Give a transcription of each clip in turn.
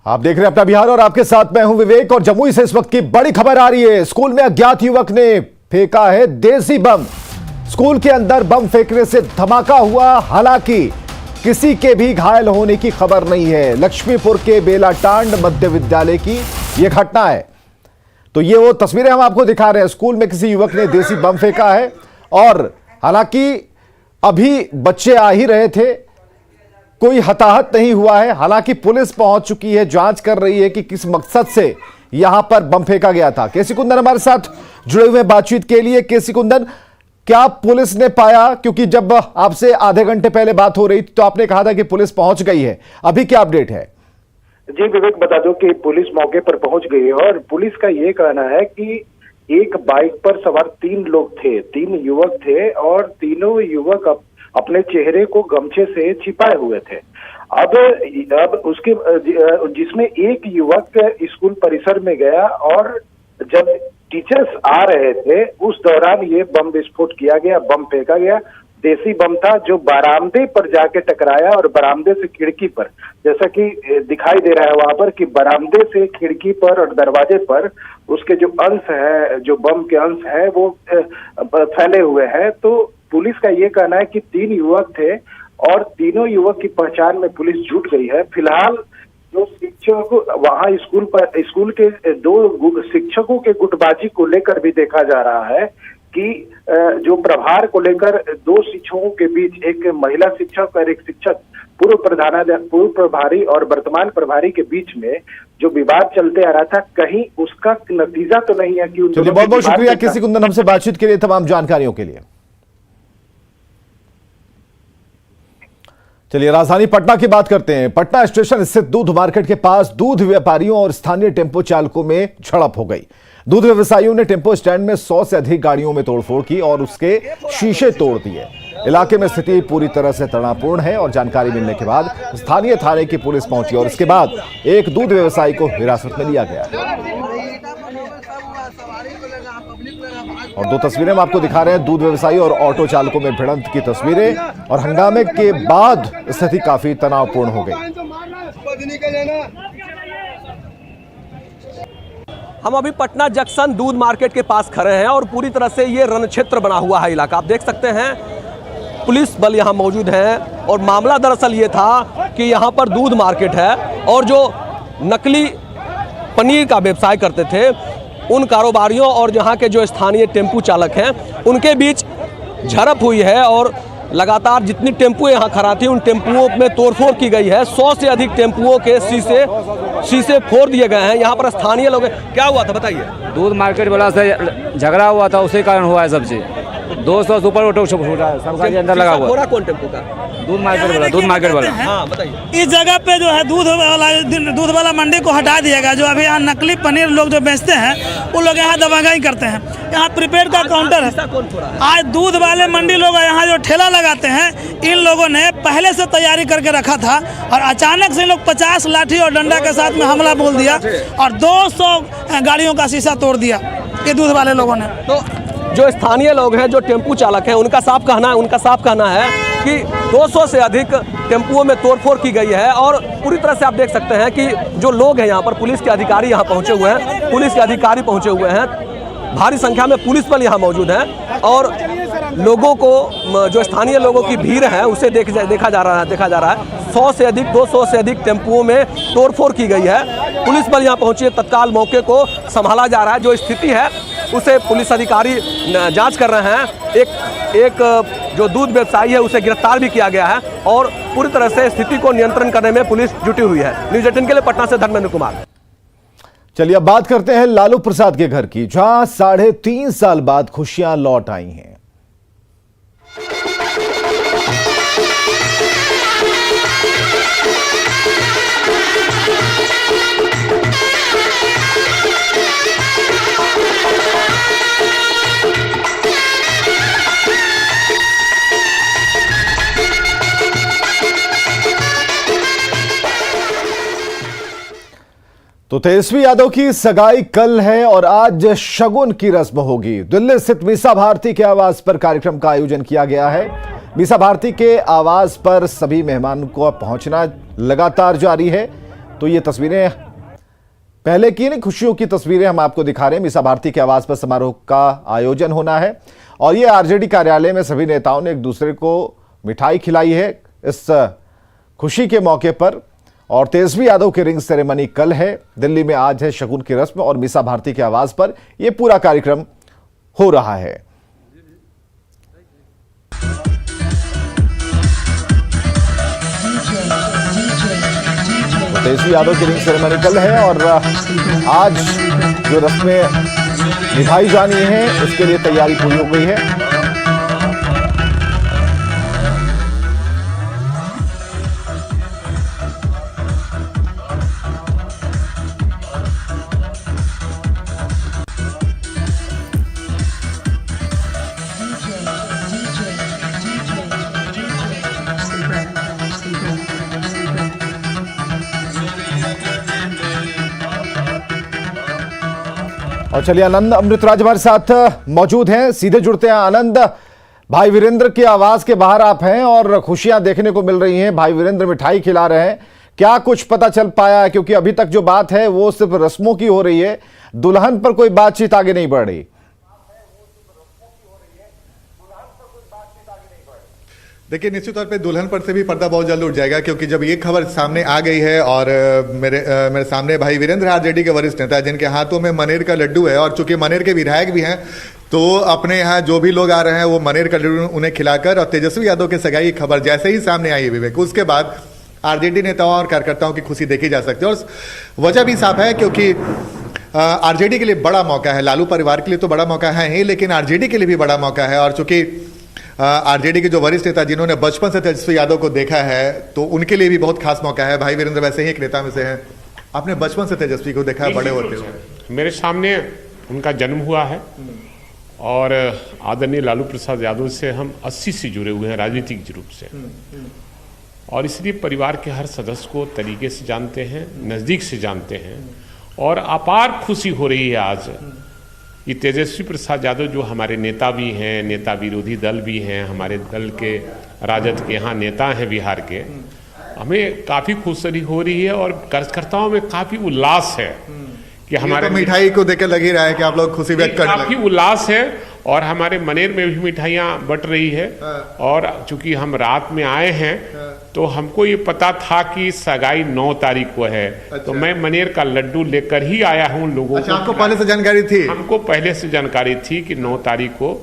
आप देख रहे हैं अपना बिहार और आपके साथ मैं हूं विवेक। और जमुई से इस वक्त की बड़ी खबर आ रही है। स्कूल में अज्ञात युवक ने फेंका है देसी बम। स्कूल के अंदर बम फेंकने से धमाका हुआ, हालांकि किसी के भी घायल होने की खबर नहीं है। लक्ष्मीपुर के बेलाटांड मध्य विद्यालय की यह घटना है। तो ये वो तस्वीरें हम आपको दिखा रहे हैं। स्कूल में किसी युवक ने देसी बम फेंका है और हालांकि अभी बच्चे आ ही रहे थे, कोई हताहत नहीं हुआ है। हालांकि पुलिस पहुंच चुकी है, जांच कर रही है कि किस मकसद से यहां पर बम फेंका गया था। केसी कुंदन हमारे साथ जुड़े हुए बातचीत के लिए। केसी कुंदन, क्या पुलिस ने पाया? क्योंकि जब आपसे आधे घंटे पहले बात हो रही थी तो आपने कहा था कि पुलिस पहुंच गई है, अभी क्या अपडेट है? जी विवेक, बता दो कि पुलिस मौके पर पहुंच गई है और पुलिस का ये कहना है कि एक बाइक पर सवार 3 लोग थे, 3 युवक थे और तीनों युवक अपने चेहरे को गमछे से छिपाए हुए थे। अब उसके जिसमें एक युवक स्कूल परिसर में गया और जब टीचर्स आ रहे थे उस दौरान ये बम विस्फोट किया गया, बम फेंका गया। देसी बम था जो बरामदे पर जाके टकराया और बरामदे से खिड़की पर, जैसा कि दिखाई दे रहा है वहां पर कि बरामदे से खिड़की पर और दरवाजे पर उसके जो अंश है, जो बम के अंश है वो फैले हुए हैं। तो पुलिस का ये कहना है कि 3 युवक थे और तीनों युवक की पहचान में पुलिस जुट गई है। फिलहाल जो शिक्षक वहां स्कूल के 2 शिक्षकों के गुटबाजी को लेकर भी देखा जा रहा है कि जो प्रभार को लेकर 2 शिक्षकों के बीच, एक महिला शिक्षक और एक शिक्षक पूर्व प्रभारी और वर्तमान प्रभारी के बीच में जो विवाद चलते आ रहा था, कहीं उसका नतीजा तो नहीं है कि चलिए, बहुत बहुत शुक्रिया केसी कुंदन हमसे बातचीत के लिए, तमाम जानकारियों के लिए। चलिए राजधानी पटना की बात करते हैं। पटना स्टेशन स्थित दूध मार्केट के पास दूध व्यापारियों और स्थानीय टेम्पो चालकों में झड़प हो गई। दूध व्यवसायियों ने टेम्पो स्टैंड में 100 से अधिक गाड़ियों में तोड़फोड़ की और उसके शीशे तोड़ दिए। इलाके में स्थिति पूरी तरह से तनावपूर्ण है और जानकारी मिलने के बाद स्थानीय थाने की पुलिस पहुंची और इसके बाद एक दूध व्यवसायी को हिरासत में लिया गया। और 2 तस्वीरें हम आपको दिखा रहे हैं, दूध व्यवसायी और ऑटो चालकों में भिड़ंत की तस्वीरें। और हंगामे के बाद स्थिति काफी तनावपूर्ण हो गई। हम अभी पटना जंक्शन दूध मार्केट के पास खड़े हैं और पूरी तरह से ये रण क्षेत्र बना हुआ है इलाका। आप देख सकते हैं पुलिस बल यहाँ मौजूद है और मामला दरअसल ये था कि यहाँ पर दूध मार्केट है और जो नकली पनीर का व्यवसाय करते थे उन कारोबारियों और यहाँ के जो स्थानीय टेम्पू चालक हैं उनके बीच झड़प हुई है और लगातार जितनी टेम्पू यहाँ खड़ा थी उन टेम्पुओं में तोड़फोड़ की गई है। 100 से अधिक टेम्पुओं के शीशे फोड़ दिए गए हैं। यहाँ पर स्थानीय लोग, क्या हुआ था बताइए? दूध मार्केट वाला से झगड़ा हुआ था, उसी कारण हुआ है सब चीज। 200 सुपर ऑटो फूटा है, सबका अंदर लगा हुआ है। कौन टेम्पू का? दूध मार्केट वाला। हाँ बताइए। इस जगह पे जो है दूध वाला मंडी को हटा दिया गया। जो अभी यहाँ नकली पनीर लोग जो बेचते हैं वो लोग यहाँ दबागाई करते हैं। यहाँ प्रीपेड का काउंटर है। आज दूध वाले मंडी लोग यहाँ जो ठेला लगाते हैं, इन लोगों ने पहले से तैयारी करके रखा था और अचानक से लोग 50 लाठी और डंडा के साथ में हमला बोल दिया और 200 गाड़ियों का शीशा तोड़ दिया ये दूध वाले लोगों ने। तो जो स्थानीय लोग हैं, जो टेम्पू चालक हैं, उनका साफ कहना है कि 200 से अधिक टेम्पुओं में तोड़फोड़ की गई है। और पूरी तरह से आप देख सकते हैं कि जो लोग हैं यहाँ पर, पुलिस के अधिकारी यहाँ पहुँचे हुए हैं, भारी संख्या में पुलिस बल यहाँ मौजूद है और लोगों को, जो स्थानीय लोगों की भीड़ है उसे देखा जा रहा है। 100 से अधिक 200 से अधिक टेम्पुओं में तोड़फोड़ की गई है। पुलिस बल यहाँ पहुंची है, तत्काल मौके को संभाला जा रहा है। जो स्थिति है उसे पुलिस अधिकारी जांच कर रहे हैं। एक जो दूध व्यवसायी है उसे गिरफ्तार भी किया गया है और पूरी तरह से स्थिति को नियंत्रण करने में पुलिस जुटी हुई है। न्यूज़ 18 के लिए पटना से धर्मेंद्र कुमार। चलिए अब बात करते हैं लालू प्रसाद के घर की, जहां 3.5 साल बाद खुशियां लौट आई हैं। तो तेजस्वी यादव की सगाई कल है और आज शगुन की रस्म होगी। दिल्ली स्थित मीसा भारती के आवास पर कार्यक्रम का आयोजन किया गया है। मीसा भारती के आवास पर सभी मेहमानों को पहुंचना लगातार जारी है। तो ये तस्वीरें पहले की नहीं, खुशियों की तस्वीरें हम आपको दिखा रहे हैं। मीसा भारती के आवास पर समारोह का आयोजन होना है और ये आरजेडी कार्यालय में सभी नेताओं ने एक दूसरे को मिठाई खिलाई है इस खुशी के मौके पर। और तेजस्वी यादव की रिंग सेरेमनी कल है, दिल्ली में आज है शगुन की रस्म और मीसा भारती के आवास पर यह पूरा कार्यक्रम हो रहा है। तेजस्वी यादव की रिंग सेरेमनी कल है और आज जो रस्में निभाई जानी है उसके लिए तैयारी पूरी हो गई है। और चलिए आनंद अमृतराज हमारे साथ मौजूद हैं, सीधे जुड़ते हैं। आनंद, भाई वीरेंद्र के आवास के बाहर आप हैं और खुशियां देखने को मिल रही हैं, भाई वीरेंद्र मिठाई खिला रहे हैं, क्या कुछ पता चल पाया है? क्योंकि अभी तक जो बात है वो सिर्फ रस्मों की हो रही है, दुल्हन पर कोई बातचीत आगे नहीं बढ़ रही। देखिए, निश्चित तौर पे दुल्हन पर से भी पर्दा बहुत जल्द उठ जाएगा, क्योंकि जब ये खबर सामने आ गई है और मेरे सामने भाई वीरेंद्र आरजेडी के वरिष्ठ नेता जिनके हाथों में मनेर का लड्डू है और चूंकि मनेर के विधायक भी हैं, तो अपने यहाँ जो भी लोग आ रहे हैं वो मनेर का लड्डू उन्हें खिलाकर, और तेजस्वी यादव के सगाई खबर जैसे ही सामने आई है विवेक, उसके बाद आरजेडी नेताओं और कार्यकर्ताओं की खुशी देखी जा सकती है। और वजह भी साफ है, क्योंकि आरजेडी के लिए बड़ा मौका है, लालू परिवार के लिए तो बड़ा मौका है ही, लेकिन आरजेडी के लिए भी बड़ा मौका है। और चूंकि आरजेडी के जो वरिष्ठ नेता जिन्होंने बचपन से तेजस्वी यादव को देखा है, तो उनके लिए भी बहुत खास मौका है। भाई वीरेंद्र वैसे ही एक नेता में से हैं, आपने बचपन से तेजस्वी को देखा है बड़े होते हुए। मेरे सामने उनका जन्म हुआ है और आदरणीय लालू प्रसाद यादव से हम 80 से जुड़े हुए हैं राजनीतिक रूप से, और इसलिए परिवार के हर सदस्य को तरीके से जानते हैं, नज़दीक से जानते हैं। और अपार खुशी हो रही है आज ये तेजस्वी प्रसाद यादव जो हमारे नेता भी हैं, नेता विरोधी दल भी हैं, हमारे दल के राजद के यहाँ नेता हैं बिहार के, हमें काफ़ी खुशी हो रही है और कार्यकर्ताओं में काफ़ी उल्लास है कि हमारे तो मिठाई को देखकर लग ही रहा है कि आप लोग खुशी व्यक्त करने काफ़ी उल्लास है। और हमारे मनेर में भी मिठाइयाँ बट रही है। और चूंकि हम रात में आए हैं तो हमको ये पता था कि सगाई 9 तारीख को है। अच्छा। तो मैं मनेर का लड्डू लेकर ही आया हूँ लोगों को। आपको पहले से जानकारी थी? हमको पहले से जानकारी थी कि 9 तारीख को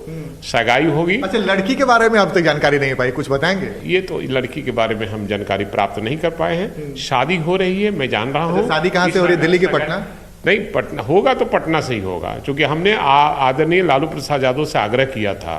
सगाई होगी। अच्छा, लड़की के बारे में अब तक जानकारी नहीं पाई, कुछ बताएंगे? ये तो लड़की के बारे में हम जानकारी प्राप्त नहीं कर पाए हैं। शादी हो रही है, मैं जान रहा हूँ। शादी कहाँ से हो रही है? दिल्ली की पटना? नहीं, पटना होगा तो पटना से ही होगा, क्योंकि हमने आदरणीय लालू प्रसाद यादव से आग्रह किया था।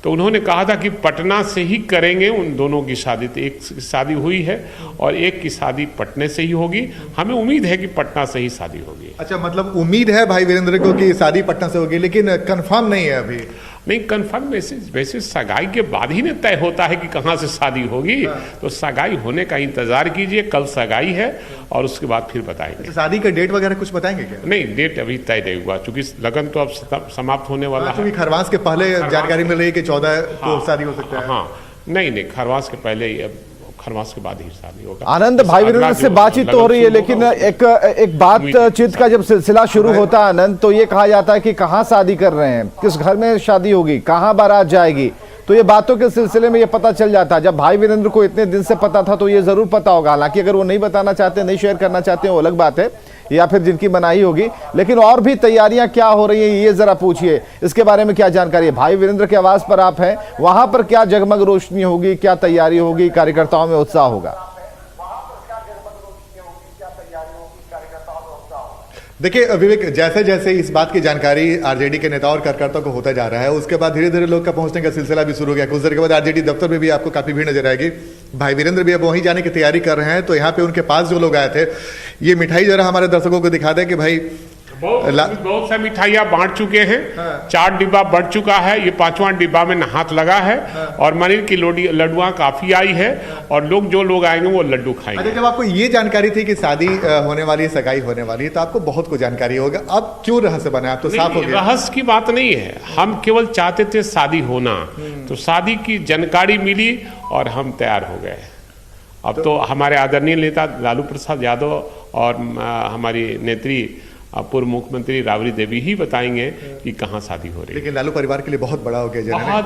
तो उन्होंने कहा था कि पटना से ही करेंगे उन दोनों की शादी। तो एक शादी हुई है और एक की शादी पटने से ही होगी। हमें उम्मीद है कि पटना से ही शादी होगी। अच्छा, मतलब उम्मीद है भाई वीरेंद्र को कि शादी पटना से होगी, लेकिन कंफर्म नहीं है अभी? नहीं, कंफर्म वैसे सगाई के बाद ही न तय होता है कि कहाँ से शादी होगी। तो सगाई होने का इंतजार कीजिए, कल सगाई है और उसके बाद फिर बताएंगे। शादी का डेट वगैरह कुछ बताएंगे क्या? नहीं, डेट अभी तय नहीं हुआ, क्योंकि लगन तो अब समाप्त होने वाला है। खरवास के पहले जानकारी मिल रही है कि 14 को शादी हो सकता है। हाँ, नहीं, खरवास के पहले ही, खरवास के बाद ही शादी होगा। आनंद, भाई वीरेंद्र से बातचीत तो हो रही है, लेकिन एक बातचीत का जब सिलसिला शुरू होता है आनंद, तो ये कहा जाता है कि कहाँ शादी कर रहे हैं, किस घर में शादी होगी, कहाँ बारात जाएगी। तो ये बातों के सिलसिले में ये पता चल जाता है। जब भाई वीरेंद्र को इतने दिन से पता था तो ये जरूर पता होगा। हालांकि अगर वो नहीं बताना चाहते, नहीं शेयर करना चाहते, वो अलग बात है, या फिर जिनकी मनाही होगी। लेकिन और भी तैयारियां क्या हो रही हैं, ये जरा पूछिए, इसके बारे में क्या जानकारी है? भाई वीरेंद्र के आवास पर आप हैं, वहां पर क्या जगमग रोशनी होगी, क्या तैयारी होगी, कार्यकर्ताओं में उत्साह होगा? देखिए विवेक, जैसे जैसे इस बात की जानकारी आरजेडी के नेताओं और कार्यकर्ताओं को होता जा रहा है, उसके बाद धीरे धीरे लोग का पहुंचने का सिलसिला भी शुरू हो गया। कुछ देर के बाद आरजेडी दफ्तर में भी आपको काफी भीड़ नजर आएगी। भाई वीरेंद्र भी अब वहीं जाने की तैयारी कर रहे हैं, तो यहाँ पे उनके पास जो लोग आए थे, ये मिठाई जरा हमारे दर्शकों को दिखा दें कि भाई बहुत सा मिठाइयाँ बांट चुके हैं। 4 डिब्बा बढ़ चुका है, ये 5वां डिब्बा में हाथ लगा है। और मनेर की लड्डुआ काफी आई है और जो लोग आएंगे वो लड्डू खाएंगे। अच्छा, जब आपको ये जानकारी थी कि शादी होने वाली है, सगाई होने वाली है, तो आपको बहुत कुछ जानकारी होगा। अब क्यों रहस्य बना? आप तो साफ हो गया। रहस्य की बात नहीं है, हम केवल चाहते थे शादी होना, तो शादी की जानकारी मिली और हम तैयार हो गए। अब तो हमारे आदरणीय नेता लालू प्रसाद यादव और हमारी नेत्री पूर्व मुख्यमंत्री राबड़ी देवी ही बताएंगे कि कहाँ शादी हो रही है। लेकिन लालू परिवार के लिए बहुत बड़ा ओकेजन है,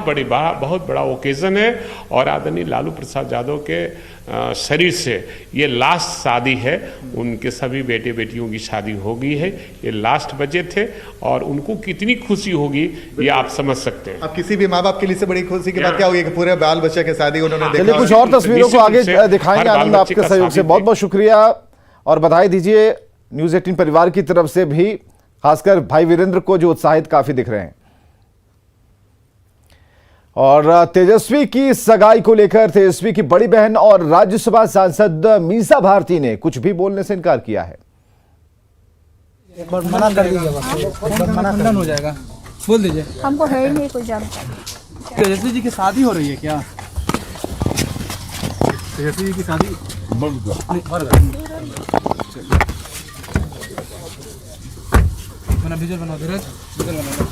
बहुत बड़ा ओकेजन है और आदरणीय लालू प्रसाद यादव के शरीर से ये लास्ट शादी है। उनके सभी बेटे बेटियों की शादी हो गई है, ये लास्ट बचे थे और उनको कितनी खुशी होगी ये आप समझ सकते हैं। अब किसी भी माँ बाप के लिए से बड़ी खुशी की बात क्या होगी कि पूरे बाल बच्चे की शादी उन्होंने देखा। चलिए कुछ और तस्वीरों को आगे दिखाएंगे। आनंद, आपके सहयोग से बहुत बहुत शुक्रिया और बधाई दीजिए न्यूज़ 18 परिवार की तरफ से भी, खासकर भाई वीरेंद्र को जो उत्साहित काफी दिख रहे हैं। और तेजस्वी की सगाई को लेकर तेजस्वी की बड़ी बहन और राज्यसभा सांसद मीसा भारती ने कुछ भी बोलने से इनकार किया है। एक बार मना कर दीजिए, बस मना खंडन हो जाएगा, बोल दीजिए। हमको है ही नहीं कोई जानकारी। तेजस्वी जी की शादी हो रही है क्या? तेजस्वी जी की शादी विजुअल बना धीरज, विजुअल बना।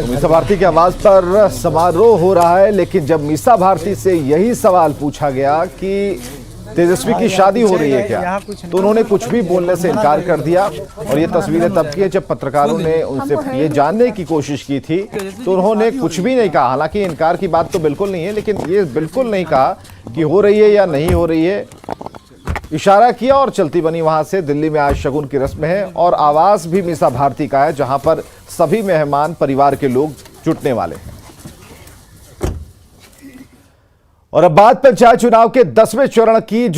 मीसा भारती की आवाज पर समारोह हो रहा है, लेकिन जब मीसा भारती से यही सवाल पूछा गया कि तेजस्वी की शादी हो रही है क्या, तो उन्होंने कुछ भी बोलने से इनकार कर दिया। और ये तस्वीरें तब की है जब पत्रकारों ने उनसे ये जानने की कोशिश की थी तो उन्होंने कुछ भी नहीं कहा। हालांकि इनकार की बात तो बिल्कुल नहीं है, लेकिन ये बिल्कुल नहीं कहा कि हो रही है या नहीं हो रही है। इशारा किया और चलती बनी वहां से। दिल्ली में आज शगुन की रस्म है और आवास भी मीसा भारती का है, जहां पर सभी मेहमान परिवार के लोग जुटने वाले हैं। और अब बात पंचायत चुनाव के 10वें चरण की।